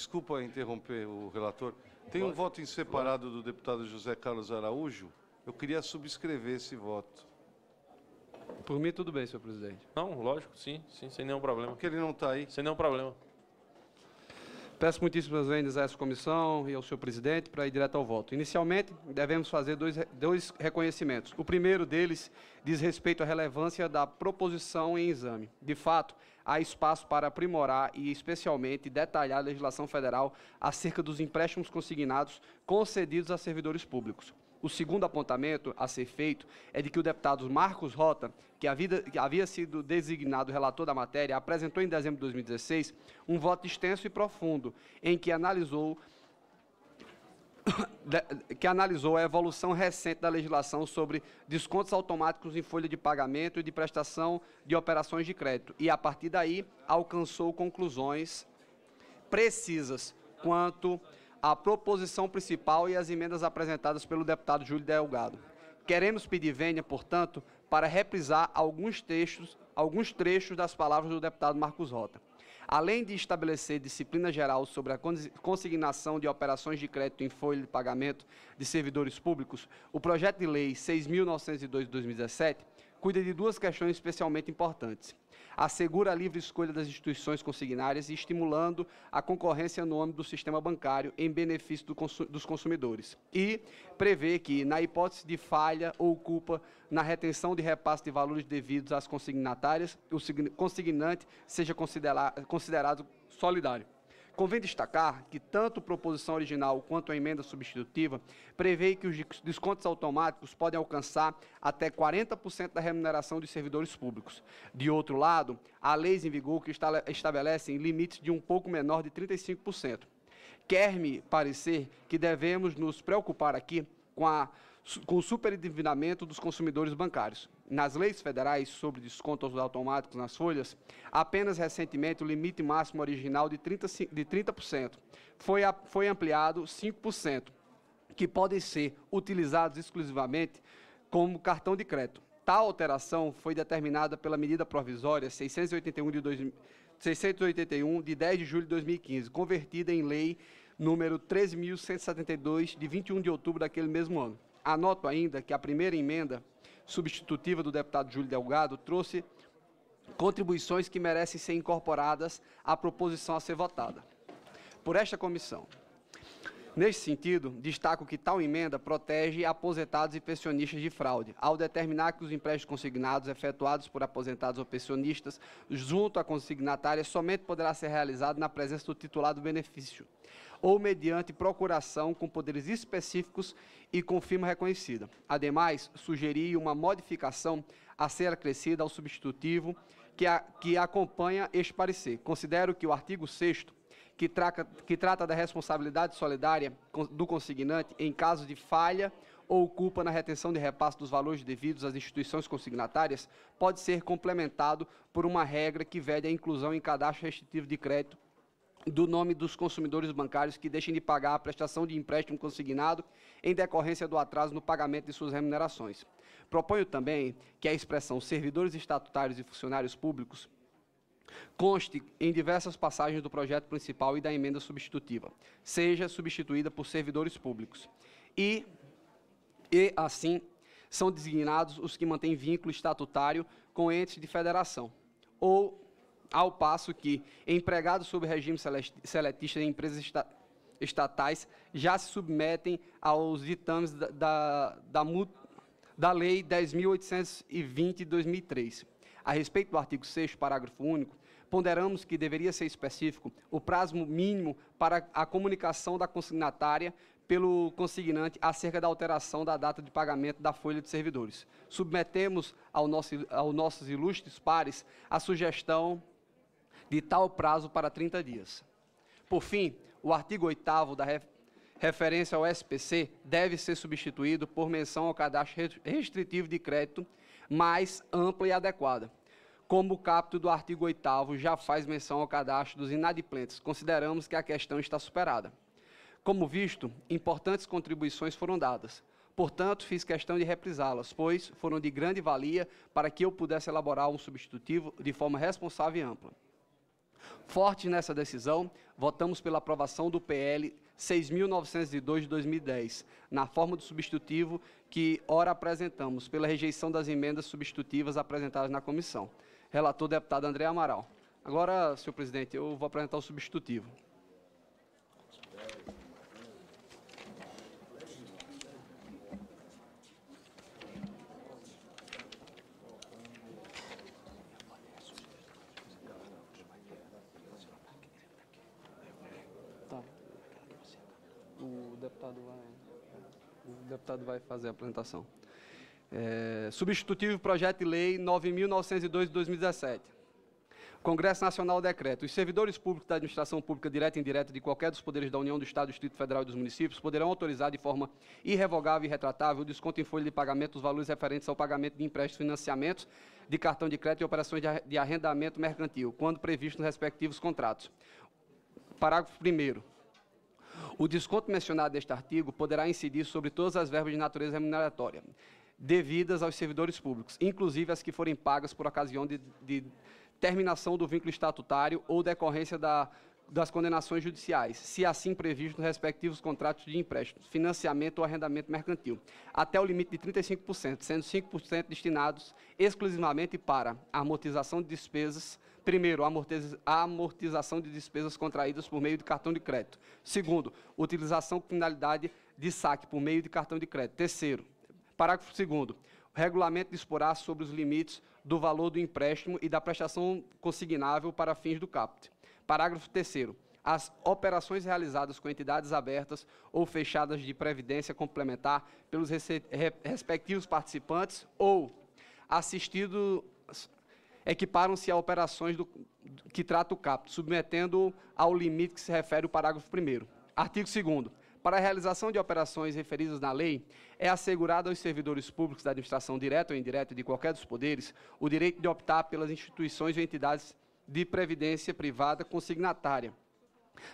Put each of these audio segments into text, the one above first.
Desculpa interromper o relator. Tem um voto em separado do deputado José Carlos Araújo. Eu queria subscrever esse voto. Por mim, tudo bem, senhor presidente. Não, lógico, sim, sem nenhum problema. Porque ele não está aí. Sem nenhum problema. Peço muitíssimas vezes a essa comissão e ao senhor presidente para ir direto ao voto. Inicialmente, devemos fazer dois reconhecimentos. O primeiro deles diz respeito à relevância da proposição em exame. De fato, há espaço para aprimorar e, especialmente, detalhar a legislação federal acerca dos empréstimos consignados concedidos a servidores públicos. O segundo apontamento a ser feito é de que o deputado Marcos Rota, que havia sido designado relator da matéria, apresentou em dezembro de 2016 um voto extenso e profundo, em que analisou a evolução recente da legislação sobre descontos automáticos em folha de pagamento e de prestação de operações de crédito, e, a partir daí, alcançou conclusões precisas quanto a proposição principal e as emendas apresentadas pelo deputado Júlio Delgado. Queremos pedir vênia, portanto, para reprisar alguns trechos das palavras do deputado Marcos Rota. Além de estabelecer disciplina geral sobre a consignação de operações de crédito em folha de pagamento de servidores públicos, o projeto de lei 6.902 de 2017 cuida de duas questões especialmente importantes. Assegura a livre escolha das instituições consignárias e estimulando a concorrência no âmbito do sistema bancário em benefício dos consumidores. E prevê que, na hipótese de falha ou culpa na retenção de repasse de valores devidos às consignatárias, o consignante seja considerado solidário. Convém destacar que tanto a proposição original quanto a emenda substitutiva prevê que os descontos automáticos podem alcançar até 40% da remuneração dos servidores públicos. De outro lado, há leis em vigor que estabelecem limites de um pouco menor de 35%. Quer-me parecer que devemos nos preocupar aqui com o superendividamento dos consumidores bancários. Nas leis federais sobre descontos automáticos nas folhas, apenas recentemente o limite máximo original de 30% foi ampliado 5%, que podem ser utilizados exclusivamente como cartão de crédito. Tal alteração foi determinada pela medida provisória 681 de 10 de julho de 2015, convertida em lei número 13.172 de 21 de outubro daquele mesmo ano. Anoto ainda que a primeira emenda substitutiva do deputado Júlio Delgado trouxe contribuições que merecem ser incorporadas à proposição a ser votada por esta comissão. Neste sentido, destaco que tal emenda protege aposentados e pensionistas de fraude, ao determinar que os empréstimos consignados efetuados por aposentados ou pensionistas junto à consignatária somente poderá ser realizado na presença do titular do benefício, ou mediante procuração com poderes específicos e com firma reconhecida. Ademais, sugeri uma modificação a ser acrescida ao substitutivo que acompanha este parecer. Considero que o artigo 6º, que trata da responsabilidade solidária do consignante em caso de falha ou culpa na retenção de repasse dos valores devidos às instituições consignatárias, pode ser complementado por uma regra que vede a inclusão em cadastro restritivo de crédito do nome dos consumidores bancários que deixem de pagar a prestação de empréstimo consignado em decorrência do atraso no pagamento de suas remunerações. Proponho também que a expressão servidores estatutários e funcionários públicos conste em diversas passagens do projeto principal e da emenda substitutiva, seja substituída por servidores públicos. E assim, são designados os que mantêm vínculo estatutário com entes de federação, ou ao passo que empregados sob regime seletista em empresas estatais já se submetem aos ditames da Lei 10.820 de 2003. A respeito do artigo 6º, parágrafo único, ponderamos que deveria ser específico o prazo mínimo para a comunicação da consignatária pelo consignante acerca da alteração da data de pagamento da folha de servidores. Submetemos aos nossos ilustres pares a sugestão de tal prazo para 30 dias. Por fim, o artigo 8º da referência ao SPC deve ser substituído por menção ao cadastro restritivo de crédito mais ampla e adequada. Como o caput do artigo 8º já faz menção ao cadastro dos inadimplentes, consideramos que a questão está superada. Como visto, importantes contribuições foram dadas. Portanto, fiz questão de reprisá-las, pois foram de grande valia para que eu pudesse elaborar um substitutivo de forma responsável e ampla. Fortes nessa decisão, votamos pela aprovação do PL 6.902 de 2010, na forma do substitutivo que ora apresentamos, pela rejeição das emendas substitutivas apresentadas na comissão. Relator, deputado André Amaral. Agora, senhor presidente, eu vou apresentar o substitutivo. Tá. O deputado vai fazer a apresentação. Substitutivo projeto de lei 9.902 de 2017. Congresso Nacional Decreto. Os servidores públicos da administração pública direta e indireta de qualquer dos poderes da União, do Estado, do Distrito Federal e dos municípios poderão autorizar de forma irrevogável e retratável o desconto em folha de pagamento dos valores referentes ao pagamento de empréstimos e financiamentos de cartão de crédito e operações de arrendamento mercantil, quando previsto nos respectivos contratos. Parágrafo 1º. O desconto mencionado neste artigo poderá incidir sobre todas as verbas de natureza remuneratória devidas aos servidores públicos, inclusive as que forem pagas por ocasião de terminação do vínculo estatutário ou decorrência das condenações judiciais, se assim previsto nos respectivos contratos de empréstimo, financiamento ou arrendamento mercantil, até o limite de 35%, sendo 5% destinados exclusivamente para a amortização de despesas. Primeiro, a amortização de despesas contraídas por meio de cartão de crédito. Segundo, utilização com finalidade de saque por meio de cartão de crédito. Terceiro, parágrafo 2º, o regulamento disporá sobre os limites do valor do empréstimo e da prestação consignável para fins do caput. Parágrafo 3º, as operações realizadas com entidades abertas ou fechadas de previdência complementar pelos respectivos participantes ou assistidos equiparam-se a operações que trata o caput, submetendo ao limite que se refere o parágrafo 1º. Artigo 2º. Para a realização de operações referidas na lei, é assegurado aos servidores públicos da administração direta ou indireta de qualquer dos poderes o direito de optar pelas instituições ou entidades de previdência privada consignatária,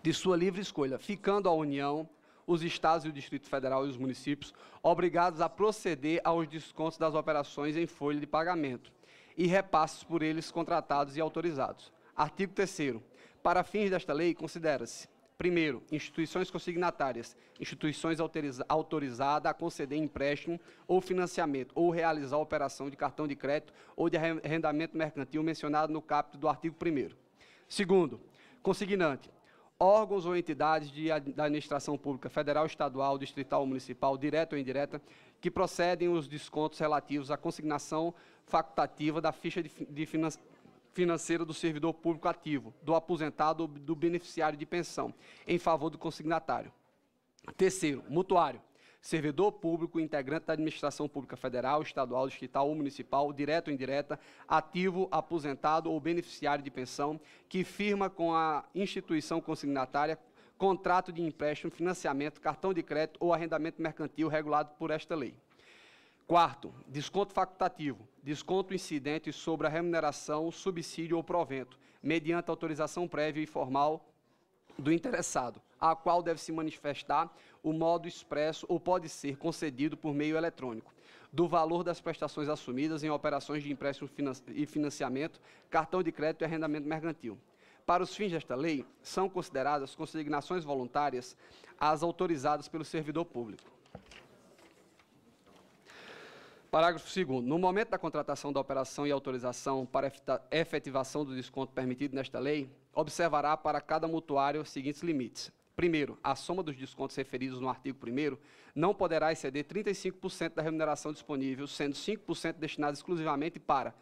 de sua livre escolha, ficando a União, os Estados e o Distrito Federal e os municípios obrigados a proceder aos descontos das operações em folha de pagamento e repasses por eles contratados e autorizados. Artigo 3º. Para fins desta lei, considera-se: primeiro, instituições consignatárias, instituições autorizadas a conceder empréstimo ou financiamento ou realizar operação de cartão de crédito ou de arrendamento mercantil mencionado no caput do artigo 1º. Segundo, consignante, órgãos ou entidades da administração pública federal, estadual, distrital ou municipal, direta ou indireta, que procedem os descontos relativos à consignação facultativa da ficha financeira do servidor público ativo, do aposentado ou do beneficiário de pensão, em favor do consignatário. Terceiro, mutuário, servidor público integrante da administração pública federal, estadual, distrital ou municipal, direta ou indireta, ativo, aposentado ou beneficiário de pensão, que firma com a instituição consignatária contrato de empréstimo, financiamento, cartão de crédito ou arrendamento mercantil regulado por esta lei. Quarto, desconto facultativo, desconto incidente sobre a remuneração, subsídio ou provento, mediante autorização prévia e formal do interessado, a qual deve se manifestar o modo expresso ou pode ser concedido por meio eletrônico, do valor das prestações assumidas em operações de empréstimo e financiamento, cartão de crédito e arrendamento mercantil. Para os fins desta lei, são consideradas consignações voluntárias as autorizadas pelo servidor público. Parágrafo 2º. No momento da contratação da operação e autorização para efetivação do desconto permitido nesta lei, observará para cada mutuário os seguintes limites. Primeiro, a soma dos descontos referidos no artigo 1º não poderá exceder 35% da remuneração disponível, sendo 5% destinados exclusivamente para,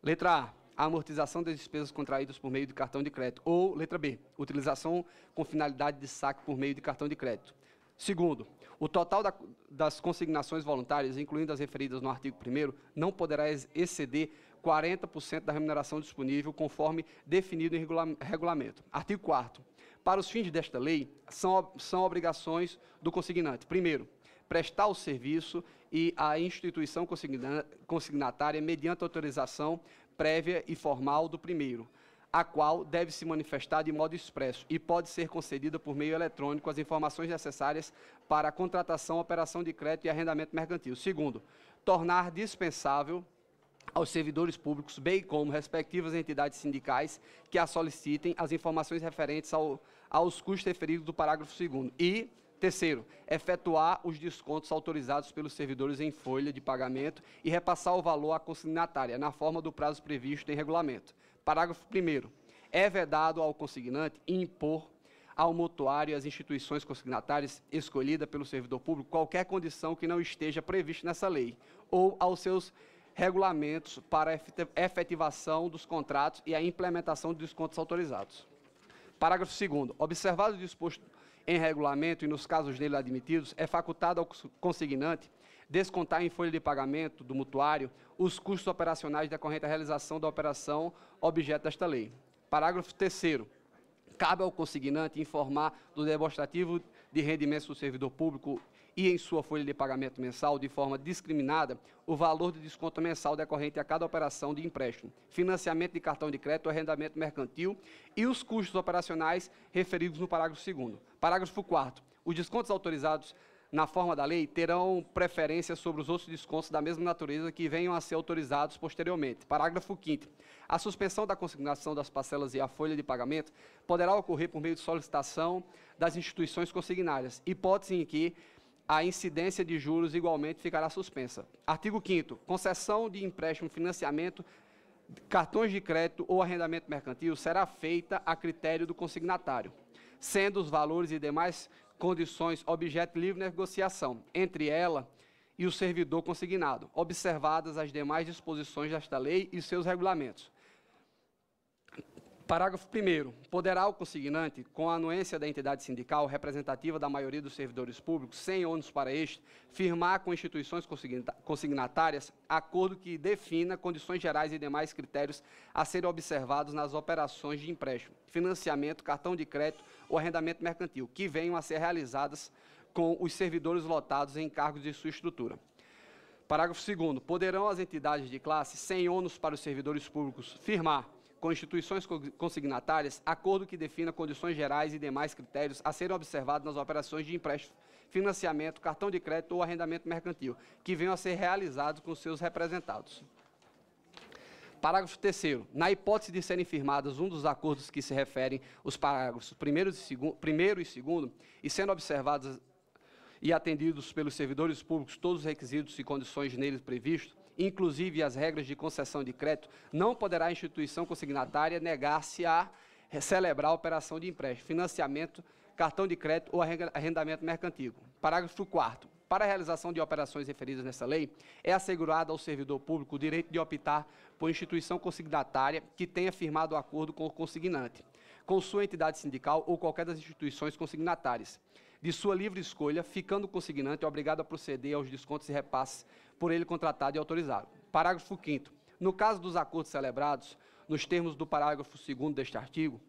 letra A, amortização das despesas contraídas por meio de cartão de crédito, ou, letra B, utilização com finalidade de saque por meio de cartão de crédito. Segundo, o total das consignações voluntárias, incluindo as referidas no artigo 1º, não poderá exceder 40% da remuneração disponível, conforme definido em regulamento. Artigo 4º. Para os fins desta lei, são obrigações do consignante. Primeiro, prestar o serviço e a instituição consignatária mediante autorização prévia e formal do primeiro, a qual deve se manifestar de modo expresso e pode ser concedida por meio eletrônico as informações necessárias para a contratação, operação de crédito e arrendamento mercantil. Segundo, tornar dispensável aos servidores públicos, bem como respectivas entidades sindicais que a solicitem as informações referentes aos custos referidos do parágrafo 2º. E, terceiro, efetuar os descontos autorizados pelos servidores em folha de pagamento e repassar o valor à consignatária, na forma do prazo previsto em regulamento. Parágrafo 1º. É vedado ao consignante impor ao mutuário e às instituições consignatárias escolhida pelo servidor público qualquer condição que não esteja prevista nessa lei, ou aos seus regulamentos para a efetivação dos contratos e a implementação de descontos autorizados. Parágrafo 2º. Observado o disposto em regulamento e nos casos dele admitidos, é facultado ao consignante descontar em folha de pagamento do mutuário os custos operacionais decorrentes da realização da operação objeto desta lei. Parágrafo 3º. Cabe ao consignante informar do demonstrativo de rendimentos do servidor público e em sua folha de pagamento mensal, de forma discriminada, o valor de desconto mensal decorrente a cada operação de empréstimo, financiamento de cartão de crédito ou arrendamento mercantil e os custos operacionais referidos no parágrafo 2º. Parágrafo 4º. Os descontos autorizados na forma da lei terão preferência sobre os outros descontos da mesma natureza que venham a ser autorizados posteriormente. Parágrafo 5º. A suspensão da consignação das parcelas e a folha de pagamento poderá ocorrer por meio de solicitação das instituições consignárias, hipótese em que a incidência de juros igualmente ficará suspensa. Artigo 5º. Concessão de empréstimo, financiamento, cartões de crédito ou arrendamento mercantil será feita a critério do consignatário, sendo os valores e demais condições objeto de livre negociação entre ela e o servidor consignado, observadas as demais disposições desta lei e seus regulamentos. Parágrafo 1º. Poderá o consignante, com a anuência da entidade sindical representativa da maioria dos servidores públicos, sem ônus para este, firmar com instituições consignatárias acordo que defina condições gerais e demais critérios a serem observados nas operações de empréstimo, financiamento, cartão de crédito ou arrendamento mercantil, que venham a ser realizadas com os servidores lotados em cargos de sua estrutura. Parágrafo 2º. Poderão as entidades de classe, sem ônus para os servidores públicos, firmar com instituições consignatárias, acordo que defina condições gerais e demais critérios a serem observados nas operações de empréstimo, financiamento, cartão de crédito ou arrendamento mercantil, que venham a ser realizados com seus representados. Parágrafo 3º. Na hipótese de serem firmados um dos acordos que se referem os parágrafos 1º e 2º, e sendo observados e atendidos pelos servidores públicos todos os requisitos e condições neles previstos, inclusive as regras de concessão de crédito, não poderá a instituição consignatária negar-se a celebrar a operação de empréstimo, financiamento, cartão de crédito ou arrendamento mercantil. Parágrafo 4º. Para a realização de operações referidas nessa lei, é assegurado ao servidor público o direito de optar por instituição consignatária que tenha firmado o acordo com o consignante, com sua entidade sindical ou qualquer das instituições consignatárias, de sua livre escolha, ficando o consignante obrigado a proceder aos descontos e repasses por ele contratado e autorizado. Parágrafo 5º. No caso dos acordos celebrados, nos termos do parágrafo 2º deste artigo,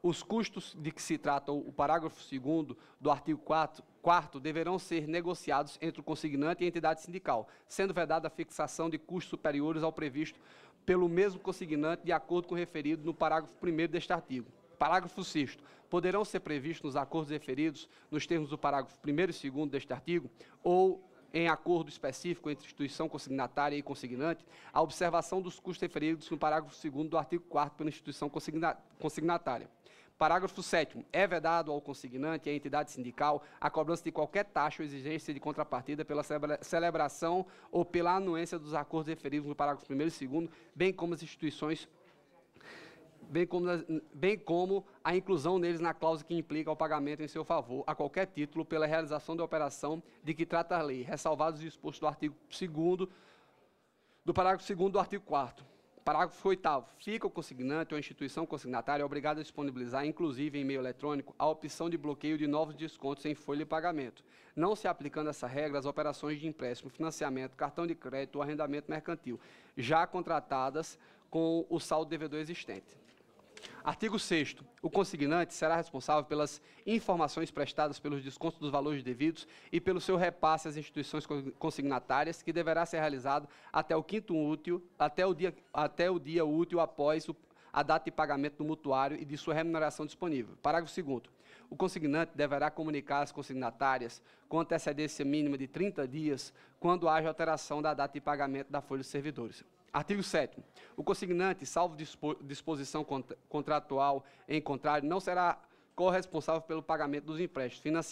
os custos de que se trata o parágrafo 2º do artigo 4º deverão ser negociados entre o consignante e a entidade sindical, sendo vedada a fixação de custos superiores ao previsto pelo mesmo consignante de acordo com o referido no parágrafo 1º deste artigo. Parágrafo 6º. Poderão ser previstos nos acordos referidos, nos termos do parágrafo 1º e 2º deste artigo, ou em acordo específico entre instituição consignatária e consignante, a observação dos custos referidos no parágrafo 2º do artigo 4º pela instituição consignatária. Parágrafo 7º. É vedado ao consignante e à entidade sindical a cobrança de qualquer taxa ou exigência de contrapartida pela celebração ou pela anuência dos acordos referidos no parágrafo 1º e 2º, bem como as instituições bem como a inclusão neles na cláusula que implica o pagamento em seu favor, a qualquer título, pela realização da operação de que trata a lei, ressalvados os dispostos do artigo 2º, do parágrafo 2º do artigo 4º. Parágrafo 8º. Fica o consignante ou a instituição consignatária obrigada a disponibilizar, inclusive em meio eletrônico, a opção de bloqueio de novos descontos em folha de pagamento, não se aplicando essa regra às operações de empréstimo, financiamento, cartão de crédito ou arrendamento mercantil, já contratadas com o saldo devedor existente. Artigo 6º. O consignante será responsável pelas informações prestadas pelos descontos dos valores devidos e pelo seu repasse às instituições consignatárias, que deverá ser realizado até o dia útil após a data de pagamento do mutuário e de sua remuneração disponível. Parágrafo 2º. O consignante deverá comunicar às consignatárias, com antecedência mínima de 30 dias, quando haja alteração da data de pagamento da folha dos servidores. Artigo 7º. O consignante, salvo disposição contratual em contrário, não será corresponsável pelo pagamento dos empréstimos,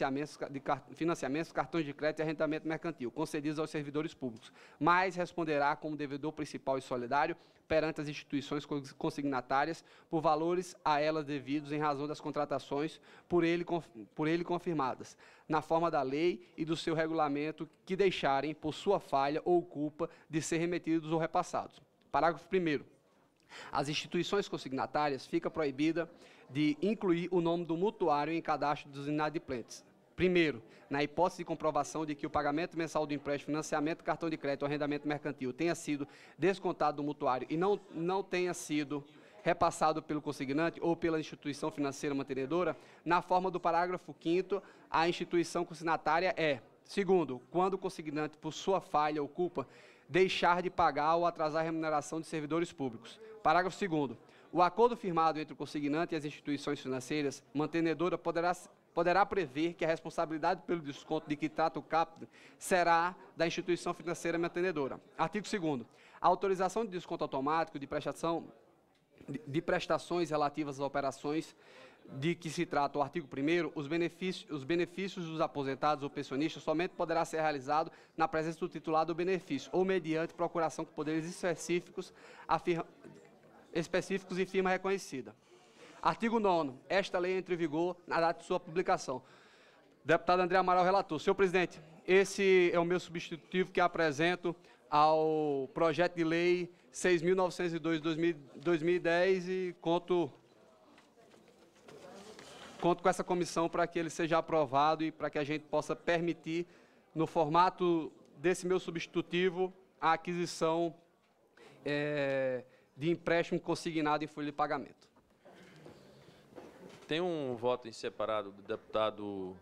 financiamentos, cartões de crédito e arrendamento mercantil concedidos aos servidores públicos, mas responderá como devedor principal e solidário perante as instituições consignatárias por valores a elas devidos em razão das contratações por ele confirmadas, na forma da lei e do seu regulamento que deixarem, por sua falha ou culpa, de ser remetidos ou repassados. Parágrafo 1º. As instituições consignatárias fica proibida de incluir o nome do mutuário em cadastro dos inadimplentes. Primeiro, na hipótese de comprovação de que o pagamento mensal do empréstimo, financiamento, cartão de crédito ou arrendamento mercantil tenha sido descontado do mutuário e não tenha sido repassado pelo consignante ou pela instituição financeira mantenedora, na forma do parágrafo 5º, a instituição consignatária é: segundo, quando o consignante, por sua falha ou culpa, deixar de pagar ou atrasar a remuneração de servidores públicos. Parágrafo 2º. O acordo firmado entre o consignante e as instituições financeiras mantenedora poderá prever que a responsabilidade pelo desconto de que trata o caput será da instituição financeira mantenedora. Artigo 2º. A autorização de desconto automático de prestações relativas às operações de que se trata o artigo 1º, os benefícios dos aposentados ou pensionistas somente poderá ser realizado na presença do titular do benefício ou mediante procuração com poderes específicos e firma reconhecida. Artigo 9º. Esta lei entra em vigor na data de sua publicação. Deputado André Amaral, relator. Senhor presidente, esse é o meu substitutivo que apresento ao projeto de lei 6.902/2010 e conto com essa comissão para que ele seja aprovado e para que a gente possa permitir, no formato desse meu substitutivo, a aquisição de empréstimo consignado em folha de pagamento. Tem um voto em separado do deputado